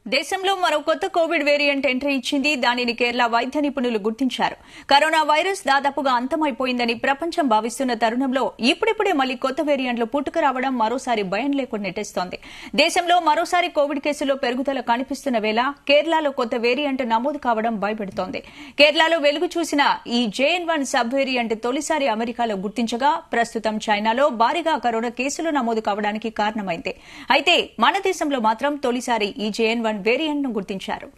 దేశంలో మరో కొత్త కోవిడ్ వేరియంట్ ఎంట్రీ ఇచ్చింది. దానిని కేరళ వైద్య నిపుణులు గుర్తించారు. కరోనా వైరస్ దాదాపుగా అంతమైపోయిందని ప్రపంచం భావిస్తున్న తరుణంలో ఇప్పుడిప్పుడే మళ్లీ కొత్త వేరియంట్లు పుట్టుకురావడం మరోసారి భయం లేకుండా నెట్టేస్తోంది. దేశంలో మరోసారి కోవిడ్ కేసుల్లో పెరుగుదల కనిపిస్తున్న వేళ కేరళలో కొత్త వేరియంట్ నమోదు కావడం భయపెడుతోంది. కేరళలో వెలుగు చూసిన ఈ JN1 సబ్ వేరియంట్ తొలిసారి అమెరికాలో గుర్తించగా ప్రస్తుతం చైనాలో భారీగా కరోనా కేసులు నమోదు కావడానికి కారణమైంది. అయితే మన దేశంలో మాత్రం తొలిసారి ఈ JN1 వేరియంట్ ను గుర్తించారు.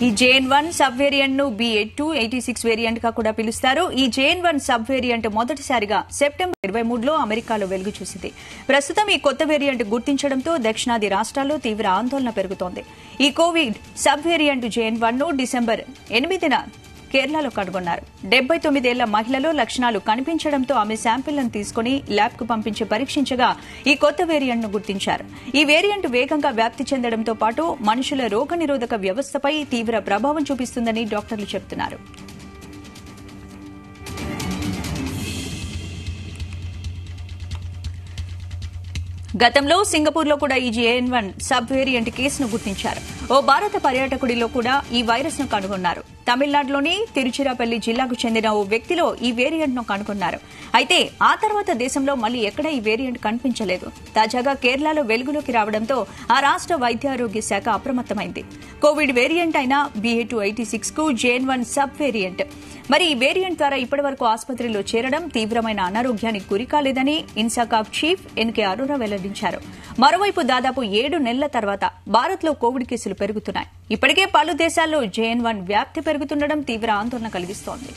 ఈ JN1 సబ్ వేరియంట్ ను BA.2.86 వేరియంట్ గా కూడా పిలుస్తారు. ఈ JN1 సబ్ వేరియంట్ మొదటిసారిగా సెప్టెంబర్ 23లో అమెరికాలో వెలుగు చూసింది. ప్రస్తుతం ఈ కొత్త వేరియంట్ గుర్తించడంతో దక్షిణాది రాష్ట్రాల్లో తీవ్ర ఆందోళన పెరుగుతోంది. ఈ కోవిడ్ సబ్ వేరియంట్ JN1 ను డిసెంబర్ 8న కేరళలో కనుగొన్నారు. 79 ఏళ్ల మహిళలో లక్షణాలు కనిపించడంతో ఆమె శాంపిళ్లను తీసుకుని ల్యాబ్ కు పంపించి పరీక్షించగా ఈ కొత్త వేరియంట్ ను గుర్తించారు. ఈ వేరియంట్ వేగంగా వ్యాప్తి చెందడంతో పాటు మనుషుల రోగనిరోధక వ్యవస్థపై తీవ్ర ప్రభావం చూపిస్తుందని డాక్టర్లు చెబుతున్నారు. గతంలో సింగపూర్లో కూడా ఈ JN1 సబ్ వేరియంట్ కేసును గుర్తించారు. ఓ భారత పర్యాటకుడిలో కూడా ఈ వైరస్ ను కనుగొన్నారు. తమిళనాడులోని తిరుచిరాపల్లి జిల్లాకు చెందిన ఓ వ్యక్తిలో ఈ వేరియంట్ ను కనుగొన్నారు. అయితే ఆ తర్వాత దేశంలో మళ్లీ ఎక్కడా ఈ వేరియంట్ కనిపించలేదు. తాజాగా కేరళలో వెలుగులోకి రావడంతో ఆ రాష్ట వైద్యారోగ్య శాఖ అప్రమత్తమైంది. కోవిడ్ వేరియంట్ అయిన BA.2.86 కు JN1 సబ్ వేరియంట్. మరి ఈ వేరియంట్ ద్వారా ఇప్పటివరకు ఆసుపత్రిలో చేరడం తీవ్రమైన అనారోగ్యానికి గురికాలేదని ఇన్సాకాఫ్ చీఫ్ NK అరోరా వెల్లడించారు. మరోవైపు దాదాపు 7 నెలల తర్వాత భారత్లో కోవిడ్ కేసులు పెరుగుతున్నాయి. ఇప్పటికే పలు దేశాల్లో JN1 వ్యాప్తి పెరుగుతుండడం తీవ్ర ఆందోళన కలిగిస్తోంది.